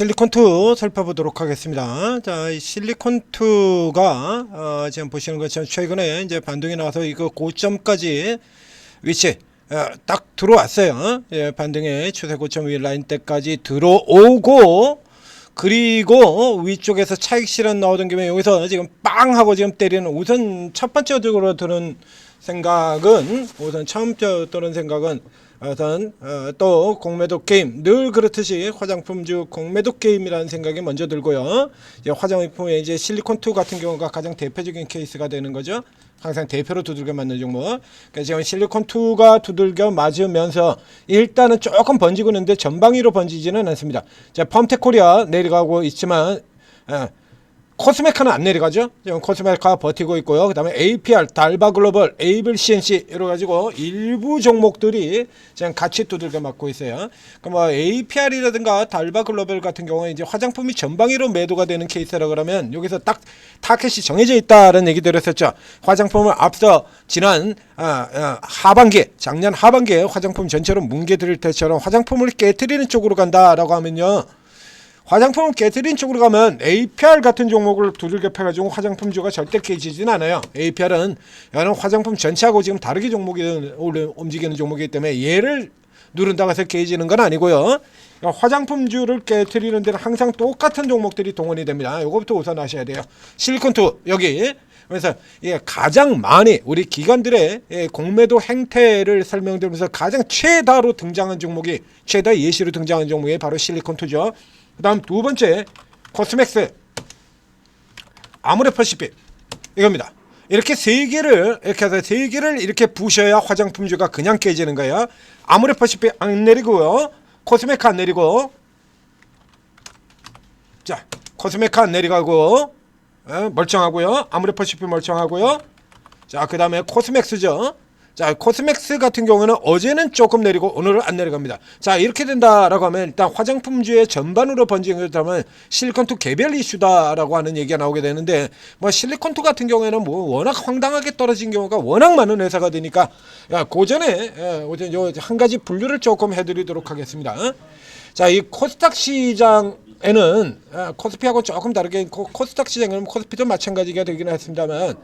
실리콘2 살펴보도록 하겠습니다. 자, 이 실리콘2가 지금 보시는 것처럼 최근에 이제 반등이 나와서 이거 고점까지 위치 딱 들어왔어요. 예, 반등의 추세 고점 위 라인대까지 들어오고, 그리고 위쪽에서 차익 실현 나오던 김에 여기서 지금 빵 하고 지금 때리는, 우선 첫 번째적으로 드는 생각은, 우선 또 공매도 게임, 늘 그렇듯이 화장품주 공매도 게임이라는 생각이 먼저 들고요. 이제 화장품의 이제 실리콘2 같은 경우가 가장 대표적인 케이스가 되는 거죠. 항상 대표로 두들겨 맞는 종목. 그러니까 지금 실리콘2가 두들겨 맞으면서 일단은 조금 번지고 있는데 전방위로 번지지는 않습니다. 자, 펌텍코리아 내려가고 있지만 코스메카는 안 내려가죠. 지금 코스메카 버티고 있고요. 그 다음에 APR, 달바글로벌, 에이블 CNC 이러 가지고 일부 종목들이 지금 같이 두들겨 맞고 있어요. 그럼 뭐 APR이라든가 달바글로벌 같은 경우에 이제 화장품이 전방위로 매도가 되는 케이스라 그러면 여기서 딱 타켓이 정해져 있다는 얘기 들었었죠. 화장품을 앞서 지난 하반기, 작년 하반기에 화장품 전체로 뭉개드릴 때처럼 화장품을 깨트리는 쪽으로 간다라고 하면요, 화장품 깨트린 쪽으로 가면 APR 같은 종목을 두들겨 패가지고 화장품주가 절대 깨지진 않아요. APR은 여는 화장품 전체하고 지금 다르게 움직이는 종목이기 때문에 얘를 누른다고 해서 깨지는 건 아니고요. 화장품주를 깨트리는 데는 항상 똑같은 종목들이 동원이 됩니다. 이거부터 우선 아셔야 돼요. 실리콘2 여기. 그래서 가장 많이 우리 기관들의 공매도 행태를 설명드리면서 가장 최다로 등장한 종목이, 최다 예시로 등장한 종목이 바로 실리콘2죠. 그 다음 두 번째 코스맥스, 아모레퍼시픽 이겁니다. 이렇게 세 개를 이렇게 부셔야 화장품주가 그냥 깨지는 거예요. 아모레퍼시픽 안 내리고요, 코스메카 안 내리고, 자 코스메카 안 내려가고 멀쩡하고요. 아모레퍼시픽 멀쩡하고요. 자, 그 다음에 코스맥스죠. 자, 코스맥스 같은 경우는 어제는 조금 내리고 오늘은 안 내려갑니다. 자, 이렇게 된다라고 하면 일단 화장품주의 전반으로 번지는 것이라면 실리콘2 개별 이슈다라고 하는 얘기가 나오게 되는데, 뭐 실리콘2 같은 경우에는 뭐 워낙 황당하게 떨어진 경우가 워낙 많은 회사가 되니까 고전에 한 가지 분류를 조금 해드리도록 하겠습니다. 자, 이 코스닥 시장에는 코스피하고 조금 다르게, 코스닥 시장은 코스피도 마찬가지가 되긴 했습니다만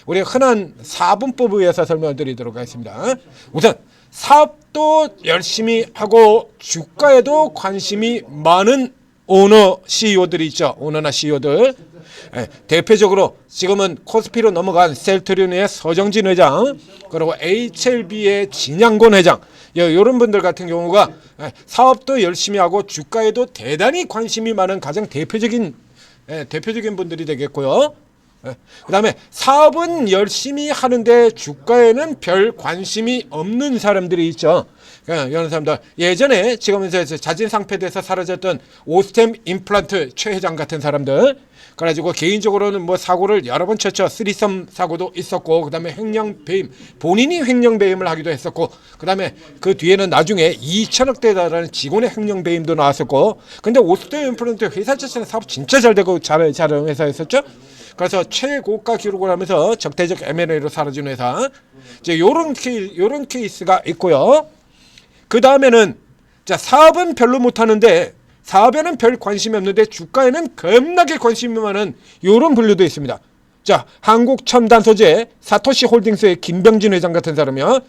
우리 흔한 사분법에 의해서 설명을 드리도록 하겠습니다. 우선 사업도 열심히 하고 주가에도 관심이 많은 오너 CEO들이 있죠. 오너나 CEO들. 대표적으로 지금은 코스피로 넘어간 셀트리온의 서정진 회장, 그리고 HLB의 진양곤 회장, 이런 분들 같은 경우가 사업도 열심히 하고 주가에도 대단히 관심이 많은 가장 대표적인 분들이 되겠고요. 그 다음에 사업은 열심히 하는데 주가에는 별 관심이 없는 사람들이 있죠. 이런 사람들, 예전에 지금 이제 자진상폐돼서 사라졌던 오스템 임플란트 최 회장 같은 사람들, 그래가지고 개인적으로는 뭐 사고를 여러 번 쳤죠. 쓰리썸 사고도 있었고, 그 다음에 횡령배임, 본인이 횡령배임을 하기도 했었고, 그 다음에 그 뒤에는 나중에 2천억대에 달하는 직원의 횡령배임도 나왔었고, 근데 오스템 임플란트 회사 자체는 사업 진짜 잘 되고 잘하는 회사였었죠. 그래서 최고가 기록을 하면서 적대적 M&A로 사라진 회사, 이제 요런 케이스가 있고요. 그 다음에는 자, 사업은 별로 못하는데, 사업에는 별 관심이 없는데 주가에는 겁나게 관심이 많은 요런 분류도 있습니다. 자, 한국첨단소재 사토시 홀딩스의 김병진 회장 같은 사람이요.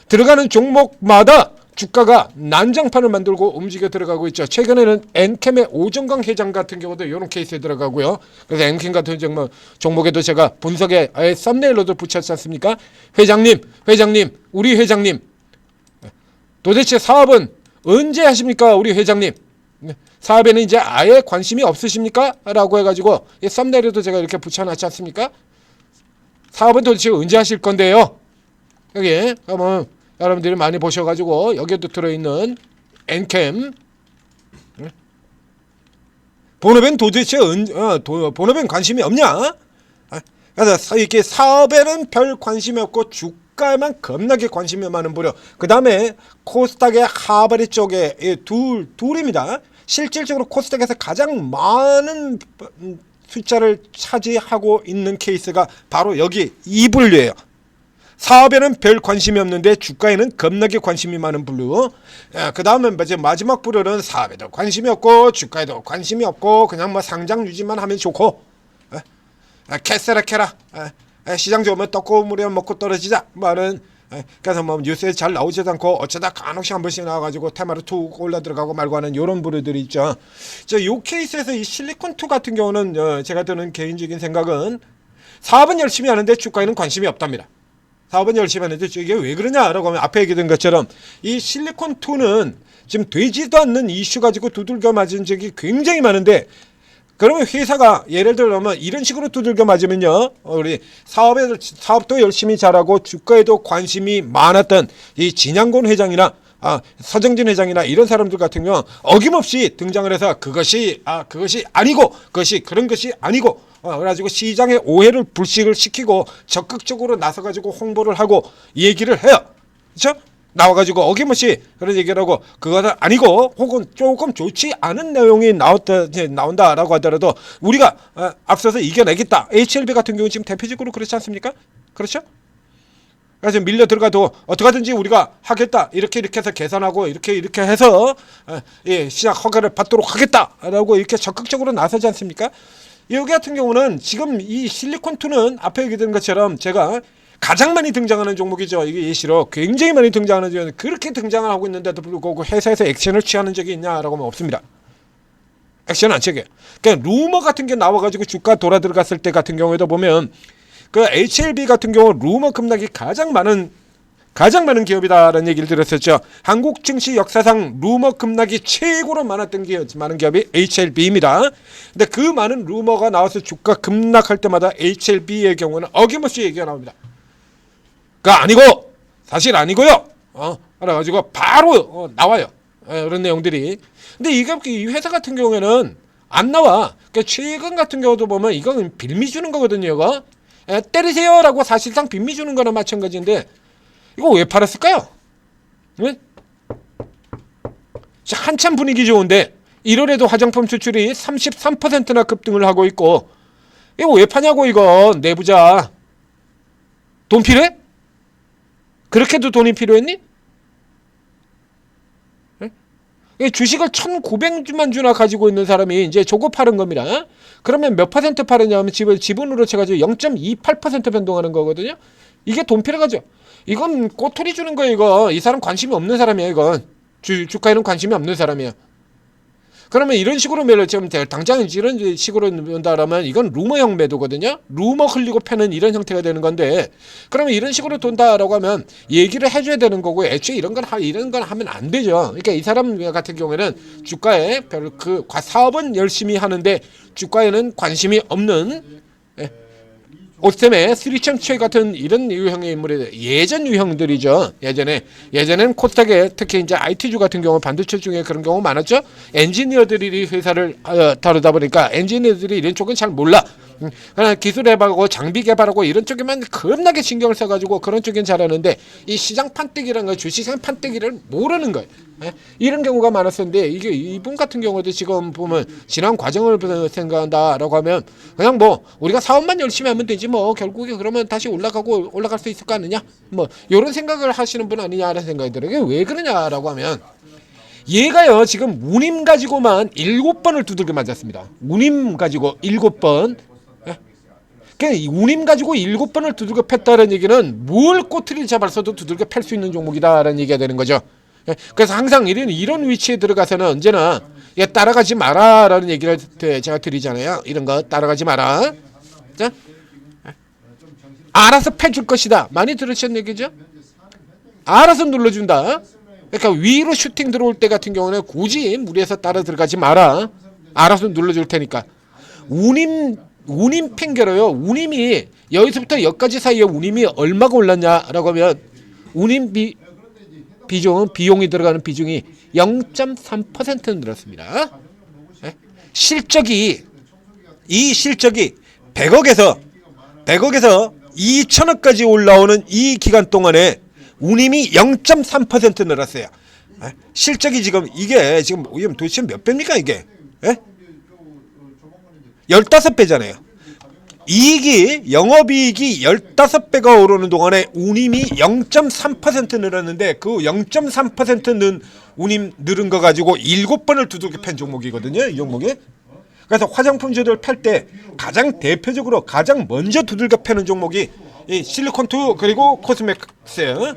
들어가는 종목마다 주가가 난장판을 만들고 움직여 들어가고 있죠. 최근에는 엔캠의 오정강 회장 같은 경우도 이런 케이스에 들어가고요. 그래서 엔캠 같은 종목에도 제가 분석에 아예 썸네일로도 붙였지 않습니까? 회장님, 우리 회장님, 도대체 사업은 언제 하십니까? 우리 회장님, 사업에는 이제 아예 관심이 없으십니까? 라고 해가지고 썸네일에도 제가 이렇게 붙여놨지 않습니까? 사업은 도대체 언제 하실 건데요? 여기 한번 여러분들이 많이 보셔가지고 여기에도 들어있는 엔캠, 본업엔 도대체 본업엔 관심이 없냐? 그래서 이렇게 사업에는 별 관심이 없고 주가에만 겁나게 관심이 많은 부류. 그 다음에 코스닥의 하바리 쪽에 둘입니다. 실질적으로 코스닥에서 가장 많은 숫자를 차지하고 있는 케이스가 바로 여기 이 분류예요. 사업에는 별 관심이 없는데 주가에는 겁나게 관심이 많은 블루. 그 다음에 마지막 블루는 사업에도 관심이 없고 주가에도 관심이 없고 그냥 뭐 상장 유지만 하면 좋고 캐세라 캐라 시장 좋으면 떡고 물에 먹고 떨어지자 말은. 그래서 뭐 뉴스에 잘 나오지도 않고 어쩌다 간혹씩 한 번씩 나와가지고 테마로 툭 올라 들어가고 말고 하는 이런 부류들이 있죠. 요 케이스에서 이 실리콘2 같은 경우는 제가 드는 개인적인 생각은 사업은 열심히 하는데 주가에는 관심이 없답니다. 사업은 열심히 하는데 이게 왜 그러냐라고 하면 앞에 얘기된 것처럼 이 실리콘2는 지금 되지도 않는 이슈 가지고 두들겨 맞은 적이 굉장히 많은데, 그러면 회사가 예를 들면 이런 식으로 두들겨 맞으면요, 우리 사업도 열심히 잘하고 주가에도 관심이 많았던 이 진양곤 회장이나 서정진 회장이나 이런 사람들 같은 경우 어김없이 등장을 해서 그것이 아니고 그런 것이 아니고 그래가지고 시장의 오해를 불식을 시키고 적극적으로 나서가지고 홍보를 하고 얘기를 해요. 그렇죠? 나와가지고 어김없이 그런 얘기를 하고 그것은 아니고 혹은 조금 좋지 않은 내용이 나온다라고 하더라도 우리가 앞서서 이겨내겠다. HLB 같은 경우는 지금 대표적으로 그렇지 않습니까? 그렇죠? 그래서 밀려 들어가도 어떻게든지 우리가 하겠다. 이렇게 해서 계산하고 이렇게 해서 시장 허가를 받도록 하겠다라고 이렇게 적극적으로 나서지 않습니까? 여기 같은 경우는 지금 이 실리콘2는 앞에 얘기된 것처럼 제가 가장 많이 등장하는 종목이죠. 이게 예시로 굉장히 많이 등장하는 종목. 그렇게 등장을 하고 있는데도 불구하고 회사에서 액션을 취하는 적이 있냐라고 하면 없습니다. 액션 안 취해요. 그러니까 루머 같은 게 나와가지고 주가 돌아 들어갔을 때 같은 경우에도 보면 그 HLB 같은 경우 루머 급락이 가장 많은 기업이다라는 얘기를 들었었죠. 한국 증시 역사상 루머 급락이 최고로 많은 기업이 HLB입니다. 근데 그 많은 루머가 나와서 주가 급락할 때마다 HLB의 경우는 어김없이 얘기가 나옵니다. 아니고 사실 아니고요. 그래가지고 바로 나와요. 이런 내용들이. 근데 이 회사 같은 경우에는 안 나와. 그러니까 최근 같은 경우도 보면 이건 빌미 주는 거거든요. 이거 때리세요라고 사실상 빌미 주는 거나 마찬가지인데 이거 왜 팔았을까요? 왜? 한참 분위기 좋은데 1월에도 화장품 수출이 33%나 급등을 하고 있고 이거 왜 파냐고. 이거 내부자 돈 필요해? 그렇게도 돈이 필요했니? 주식을 1,900만 주나 가지고 있는 사람이 이제 저거 파는 겁니다. 그러면 몇 퍼센트 파느냐면 지분으로 쳐가지고 0.28% 변동하는 거거든요. 이게 돈 필요하죠. 이건 꼬투리 주는 거예요. 이거 이 사람 관심이 없는 사람이야. 이건 주가에는 관심이 없는 사람이야. 그러면 이런 식으로 지금 당장 이런 식으로 본다라면 이건 루머형 매도거든요. 루머 흘리고 패는 이런 형태가 되는 건데, 그러면 이런 식으로 돈다라고 하면 얘기를 해줘야 되는 거고, 애초에 이런 건 하면 안 되죠. 그러니까 이 사람 같은 경우에는 주가에 사업은 열심히 하는데 주가에는 관심이 없는 오스템의 스리챔체 같은 이런 유형의 인물이 예전 유형들이죠. 예전엔 코스닥에 특히 이제 IT주 같은 경우 반도체 중에 그런 경우 많았죠. 엔지니어들이 회사를 다루다 보니까 엔지니어들이 이런 쪽은 잘 몰라. 그냥 기술 개발하고 장비 개발하고 이런 쪽에만 겁나게 신경을 써가지고 그런 쪽엔 잘하는데 이 시장 판때기라는 거, 주시장 판때기를 모르는 거예요. 이런 경우가 많았었는데 이게 이분 같은 경우도 지금 보면 지난 과정을 생각한다라고 하면 그냥 뭐 우리가 사업만 열심히 하면 되지 뭐 결국에 그러면 다시 올라갈 수 있을 거 아니냐 뭐 이런 생각을 하시는 분 아니냐라는 생각이 들어요. 이게 왜 그러냐라고 하면 얘가요 지금 운임 가지고만 7번을 두들겨 맞았습니다. 운임 가지고 7번. 그러니까 운임 가지고 7번을 두들겨 팼다는 얘기는 뭘 꼬투리를 잡아서도 두들겨 팰 수 있는 종목이다라는 얘기가 되는 거죠. 그래서 항상 이런 위치에 들어가서는 언제나 따라가지 마라라는 얘기를 제가 드리잖아요. 이런 거 따라가지 마라. 자, 알아서 패줄 것이다. 많이 들으셨는 얘기죠? 알아서 눌러준다. 그러니까 위로 슈팅 들어올 때 같은 경우는 굳이 무리해서 따라 들어가지 마라. 알아서 눌러줄 테니까. 운임 팽겨로요. 운임이 여기서부터 여기까지 사이에 운임이 얼마가 올랐냐라고 하면 운임 비용이 들어가는 비중이 0.3% 늘었습니다. 이 실적이 100억에서 2천억까지 올라오는 이 기간 동안에 운임이 0.3% 늘었어요. 실적이 이게 지금 도대체 몇 배입니까 이게? 15배잖아요. 이익이 영업이익이 15배가 오르는 동안에 운임이 0.3% 늘었는데 그 0.3%는 운임 늘은 거 가지고 7번을 두들겨 팬 종목이거든요. 이 종목이. 그래서 화장품주들 팔 때 가장 대표적으로 가장 먼저 두들겨 패는 종목이 이 실리콘2 그리고 코스맥스.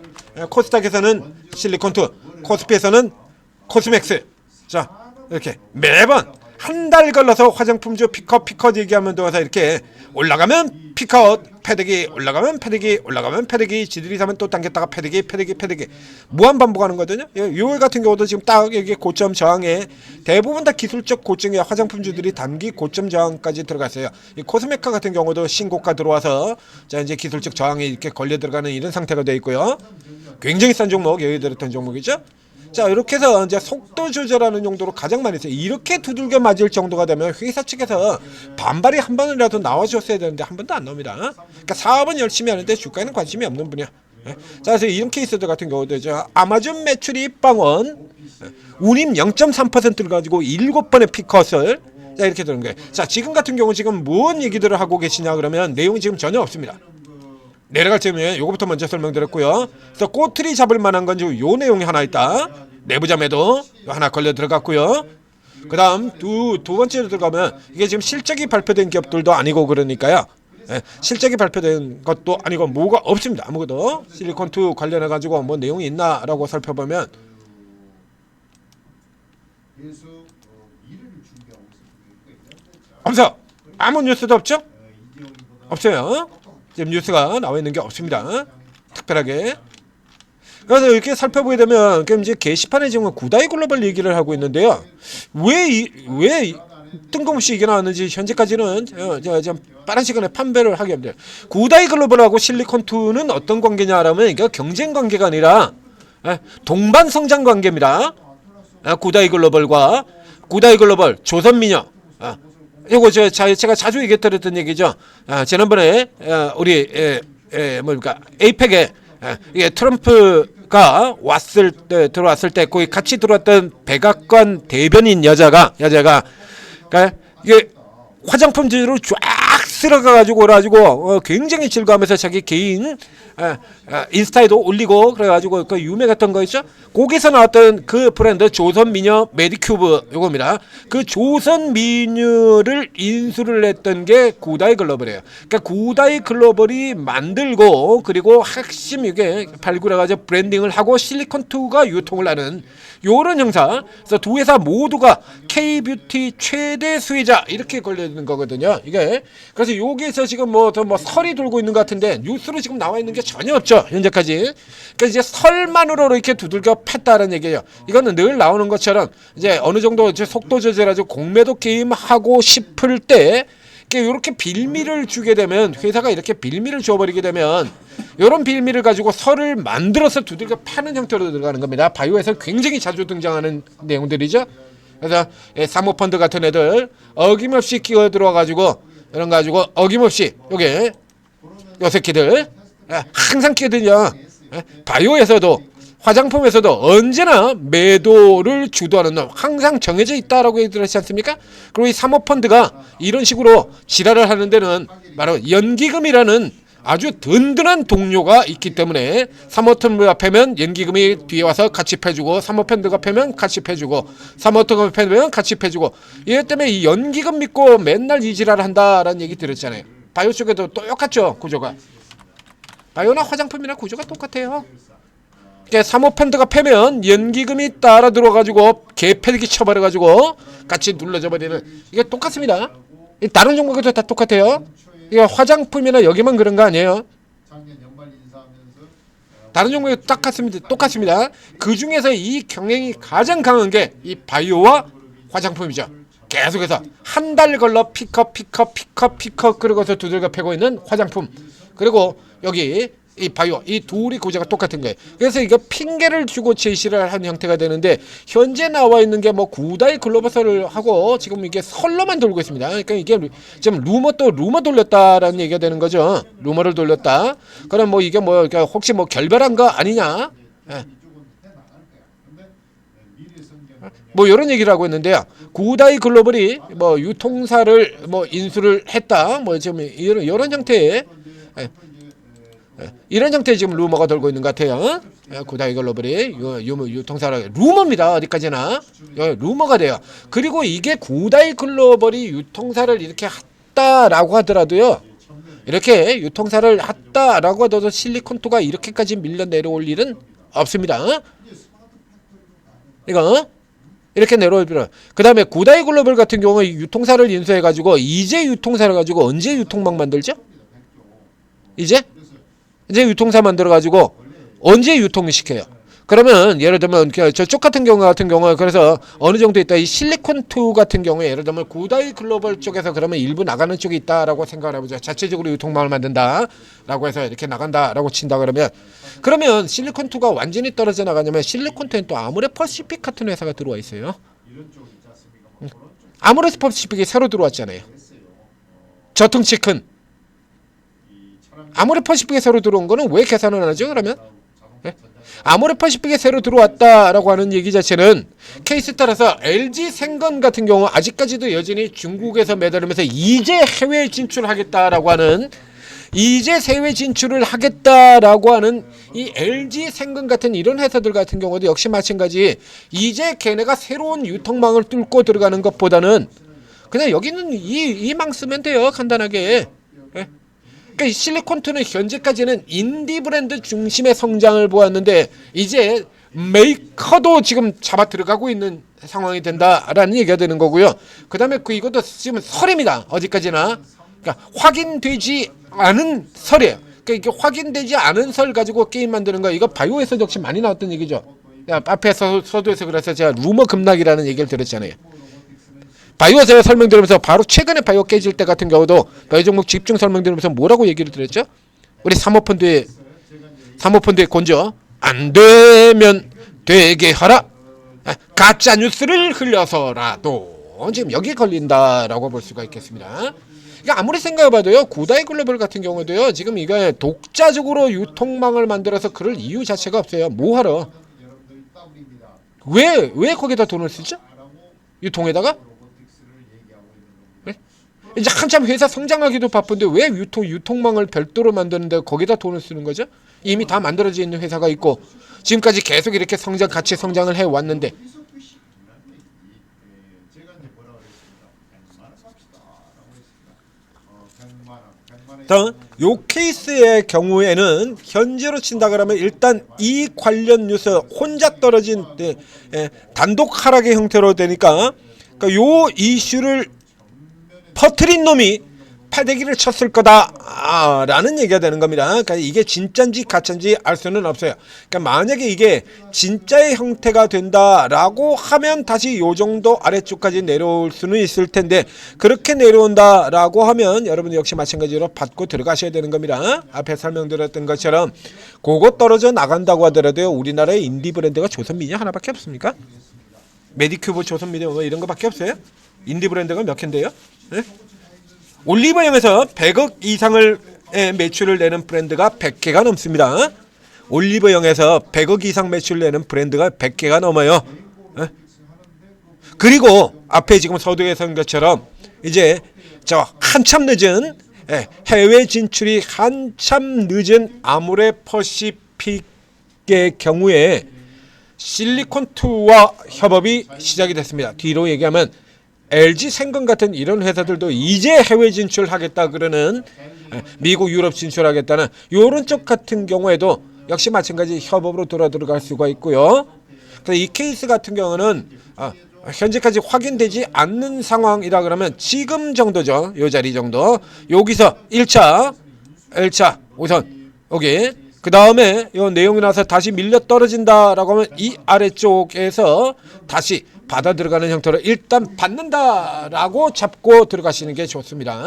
코스닥에서는 실리콘2, 코스피에서는 코스맥스. 자, 이렇게 매번 한 달 걸러서 화장품주 피컷 얘기하면 들어와서 이렇게 올라가면 피컷 패대기, 올라가면 패대기, 올라가면 패대기, 지들이 사면 또 당겼다가 패대기 무한 반복하는 거거든요. 요 같은 경우도 지금 딱 여기 고점 저항에 대부분 다 기술적 고점의 화장품주들이 단기 고점 저항까지 들어갔어요. 이 코스메카 같은 경우도 신고가 들어와서 자 이제 기술적 저항에 이렇게 걸려 들어가는 이런 상태가 되어 있고요. 굉장히 싼 종목, 여기 들었던 종목이죠. 자 이렇게 해서 이제 속도 조절하는 용도로 가장 많이 써요. 이렇게 두들겨 맞을 정도가 되면 회사 측에서 반발이 한 번이라도 나와줬어야 되는데 한 번도 안 나옵니다. 그러니까 사업은 열심히 하는데 주가에는 관심이 없는 분이야. 자 그래서 이런 케이스들 같은 경우도 아마존 매출이 빵원 운임 0.3%를 가지고 7번의 피컷을 자 이렇게 되는 거예요. 자 지금 같은 경우 지금 무슨 얘기들을 하고 계시냐 그러면 내용이 지금 전혀 없습니다. 내려갈 때면 요거부터 먼저 설명드렸고요. 그래서 꼬투리 잡을 만한 건 지금 요 내용이 하나 있다. 내부자 매도 하나 걸려 들어갔고요. 그 다음 두 번째로 들어가면 이게 지금 실적이 발표된 기업들도 아니고 그러니까요. 실적이 발표된 것도 아니고 뭐가 없습니다. 아무것도 실리콘2 관련해 가지고 뭐 내용이 있나라고 살펴보면 없어. 아무 뉴스도 없죠? 없어요. 지금 뉴스가 나와 있는 게 없습니다. 특별하게. 그래서 이렇게 살펴보게 되면 이제 게시판에 지금 구다이 글로벌 얘기를 하고 있는데요. 왜 뜬금없이 이게 나왔는지 현재까지는 좀 빠른 시간에 판별을 하게 합니다. 구다이 글로벌하고 실리콘2는 어떤 관계냐라면 이게 경쟁 관계가 아니라 동반 성장 관계입니다. 구다이 글로벌과 구다이 글로벌, 조선민영. 이거 제가 자주 얘기했던 얘기죠. 지난번에 우리 뭡니까 에이펙에 이게 트럼프가 들어왔을 때 거기 같이 들어왔던 백악관 대변인 여자가 그러니까 이게 화장품주로 쫙 쓸어가가지고 그래가지고 굉장히 즐거워하면서 자기 개인 인스타에도 올리고 그래가지고 그 유명했던 거 있죠? 거기서 나왔던 그 브랜드 조선미녀 메디큐브 요겁니다. 그 조선미녀를 인수를 했던 게 구다이 글로벌이에요. 그러니까 구다이 글로벌이 만들고 그리고 핵심 이게 발굴해가지고 브랜딩을 하고 실리콘2가 유통을 하는 요런 형사. 그래서 두 회사 모두가 K뷰티 최대 수혜자 이렇게 걸려있는 거거든요. 이게 그래서 여기에서 지금 뭐 설이 돌고 있는 것 같은데 뉴스로 지금 나와 있는 게 전혀 없죠. 현재까지. 그러니까 이제 설만으로 이렇게 두들겨 팼다는 얘기예요. 이거는 늘 나오는 것처럼 이제 어느 정도 이제 속도 조절하고 공매도 게임 하고 싶을 때 이렇게 빌미를 주게 되면 회사가 이렇게 빌미를 줘버리게 되면 이런 빌미를 가지고 설을 만들어서 두들겨 파는 형태로 들어가는 겁니다. 바이오에서 굉장히 자주 등장하는 내용들이죠. 그래서 사모펀드 같은 애들 어김없이 끼어 들어와가지고 이런 가지고 어김없이 요게 요 새끼들 항상 끼어들냐. 바이오에서도 화장품에서도 언제나 매도를 주도하는 놈 항상 정해져 있다라고 얘기를 했지 않습니까? 그리고 이 사모펀드가 이런 식으로 지랄을 하는 데는 바로 연기금이라는 아주 든든한 동료가 있기 때문에 사모펀드가 패면 연기금이 뒤에 와서 같이 패주고 사모펀드가 패면 같이 패주고 사모펀드가 패면 같이 패주고 이것 때문에 이 연기금 믿고 맨날 이 지랄을 한다라는 얘기 들었잖아요. 바이오 쪽에도 똑같죠 구조가. 바이오나 화장품이나 구조가 똑같아요. 그러니까 사모펀드가 패면 연기금이 따라 들어가지고 개패기 쳐버려가지고 같이 눌러져 버리는 이게 똑같습니다. 다른 종목에도 다 똑같아요. 이게 화장품이나 여기만 그런 거 아니에요. 다른 종목에 똑같습니다. 그 중에서 이 경쟁이 가장 강한 게 이 바이오와 화장품이죠. 계속해서 한 달 걸러 피컷 그러고서 두들겨 패고 있는 화장품. 그리고 여기 이 바이오 이 둘이 구조가 똑같은 거예요. 그래서 이거 핑계를 주고 제시를 한 형태가 되는데 현재 나와 있는 게 뭐 구다이 글로벌설을 하고 지금 이게 설로만 돌고 있습니다. 그러니까 이게 지금 루머 돌렸다라는 얘기가 되는 거죠. 루머를 돌렸다. 그럼 뭐 이게 뭐 그러니까 혹시 뭐 결별한 거 아니냐? 뭐 이런 얘기를 하고 있는데요. 구다이 글로벌이 뭐 유통사를 뭐 인수를 했다. 뭐 지금 이런 형태의 이런 형태의 지금 루머가 돌고 있는 것 같아요. 구다이 글로벌이 유통사를 루머입니다. 어디까지나 루머가 돼요. 그리고 이게 구다이 글로벌이 유통사를 이렇게 했다라고 하더라도요. 이렇게 유통사를 했다라고 하더라도 실리콘2가 이렇게까지 밀려 내려올 일은 없습니다. 이거 이렇게 내려올 필요. 그 다음에 구다이 글로벌 같은 경우는 유통사를 인수해가지고 이제 유통사를 가지고 언제 유통망 만들죠? 이제 유통사 만들어가지고 언제 유통을 시켜요? 그러면 예를 들면 저쪽 같은 경우 그래서 어느 정도 있다. 이 실리콘2 같은 경우에 예를 들면 구다이 글로벌 쪽에서 그러면 일부 나가는 쪽이 있다라고 생각을 해보자. 자체적으로 유통망을 만든다라고 해서 이렇게 나간다라고 친다 그러면 실리콘2가 완전히 떨어져 나가냐면 실리콘2엔 또 아모레퍼시픽 같은 회사가 들어와 있어요. 아모레퍼시픽이 새로 들어왔잖아요. 저등치 큰 아모레퍼시픽에 새로 들어온 거는 왜 계산을 안 하죠? 그러면 아모레퍼시픽에 새로 들어왔다라고 하는 얘기 자체는 케이스 따라서 LG생건 같은 경우 아직까지도 여전히 중국에서 매달리면서 이제 해외 진출하겠다라고 하는 이 LG생건 같은 이런 회사들 같은 경우도 역시 마찬가지 이제 걔네가 새로운 유통망을 뚫고 들어가는 것보다는 그냥 여기는 이 망 쓰면 돼요. 간단하게. 그러니까 실리콘2는 현재까지는 인디 브랜드 중심의 성장을 보았는데 이제 메이커도 지금 잡아 들어가고 있는 상황이 된다라는 얘기가 되는 거고요. 그 다음에 이것도 지금 설입니다. 어디까지나. 그러니까 확인되지 않은 설이에요. 그러니까 이게 확인되지 않은 설 가지고 게임 만드는 거 이거 바이오에서 역시 많이 나왔던 얘기죠. 앞에 서두에서 그래서 제가 루머 급락이라는 얘기를 들었잖아요. 바이오 제가 설명드리면서 바로 최근에 바이오 깨질 때 같은 경우도 바이오 종목 집중 설명드리면서 뭐라고 얘기를 드렸죠? 우리 사모펀드의 곤조 안 되면 되게 하라. 가짜 뉴스를 흘려서라도 지금 여기에 걸린다라고 볼 수가 있겠습니다. 그러니까 아무리 생각해봐도요, 구다이 글로벌 같은 경우도요, 지금 이거 독자적으로 유통망을 만들어서 그럴 이유 자체가 없어요. 뭐하러? 왜 거기다 돈을 쓰죠? 유통에다가? 이제 한참 회사 성장하기도 바쁜데 왜 유통망을 별도로 만드는데 거기다 돈을 쓰는 거죠? 이미 다 만들어져 있는 회사가 있고 지금까지 계속 이렇게 같이 성장을 해왔는데 요 케이스의 경우에는 현재로 친다 그러면 일단 이 관련 뉴스 혼자 떨어진 단독 하락의 형태로 되니까 요 이슈를 퍼트린 놈이 패대기를 쳤을 거다라는 얘기가 되는 겁니다. 그러니까 이게 진짜인지 가짜인지 알 수는 없어요. 그러니까 만약에 이게 진짜의 형태가 된다라고 하면 다시 요 정도 아래쪽까지 내려올 수는 있을 텐데 그렇게 내려온다라고 하면 여러분 역시 마찬가지로 받고 들어가셔야 되는 겁니다. 앞에 설명드렸던 것처럼 그거 떨어져 나간다고 하더라도요. 우리나라의 인디 브랜드가 조선미니 하나밖에 없습니까? 메디큐브 조선미니 뭐 이런 거밖에 없어요? 인디 브랜드가 몇 캔데요? 네? 올리브영에서 100억 이상을 매출을 내는 브랜드가 100개가 넘습니다. 올리브영에서 100억 이상 매출 내는 브랜드가 100개가 넘어요. 네? 그리고 앞에 지금 서두에 선 것처럼 이제 저 한참 늦은 해외 진출이 한참 늦은 아모레퍼시픽의 경우에 실리콘2와 협업이 시작이 됐습니다. 뒤로 얘기하면 LG생건 같은 이런 회사들도 이제 해외 진출하겠다 그러는 미국 유럽 진출하겠다는 이런 쪽 같은 경우에도 역시 마찬가지 협업으로 들어갈 수가 있고요. 그래서 이 케이스 같은 경우는 현재까지 확인되지 않는 상황이라 그러면 지금 정도죠. 요 자리 정도. 여기서 1차 우선 여기 그 다음에 이 내용이 나서 다시 밀려 떨어진다라고 하면 이 아래쪽에서 다시 받아 들어가는 형태로 일단 받는다라고 잡고 들어가시는 게 좋습니다.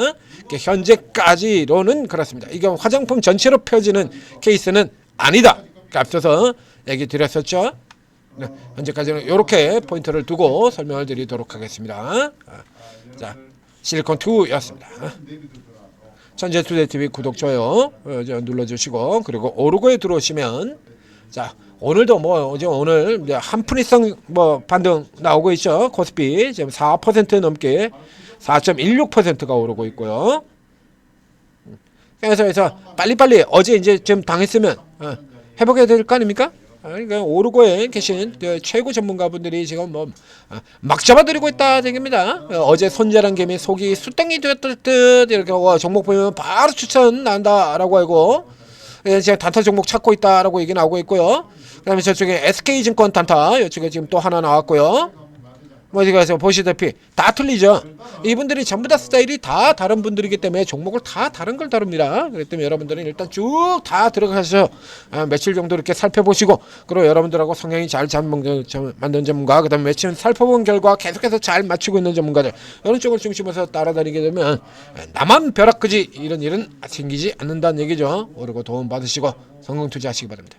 현재까지로는 그렇습니다. 이게 화장품 전체로 펴지는 케이스는 아니다. 앞서서 얘기 드렸었죠. 네, 현재까지는 이렇게 포인트를 두고 설명을 드리도록 하겠습니다. 자, 실리콘2였습니다. 천재투데이TV 구독, 좋아요 눌러주시고 그리고 오르고에 들어오시면 자 오늘도 뭐 어제 오늘 이제 한푼이성 뭐 반등 나오고 있죠. 코스피 지금 4% 넘게 4.16%가 오르고 있고요. 그래서 빨리빨리 어제 이제 좀 당했으면 회복해야 될 거 아닙니까? 그러니까 오르고에 계신 그 최고 전문가분들이 지금 뭐 막 잡아들이고 있다 얘기입니다. 어제 손자랑 개미 속이 수땡이 되었을 듯 이렇게 종목 보면 바로 추천 난다라고 하고 제가 단타 종목 찾고 있다라고 얘기 나오고 있고요. 그다음에 저쪽에 SK증권 단타 이쪽에 지금 또 하나 나왔고요. 뭐 지금 보시다시피 다 틀리죠. 이분들이 전부 다 스타일이 다 다른 분들이기 때문에 종목을 다 다른 걸 다룹니다. 그렇기 때문에 여러분들은 일단 쭉 다 들어가서 며칠 정도 이렇게 살펴보시고 그리고 여러분들하고 성향이 잘 만든 전문가 그다음에 며칠 살펴본 결과 계속해서 잘 맞추고 있는 전문가들 이런 쪽을 중심으로 따라다니게 되면 나만 벼락끄지 이런 일은 생기지 않는다는 얘기죠. 오르고 도움 받으시고 성공 투자하시기 바랍니다.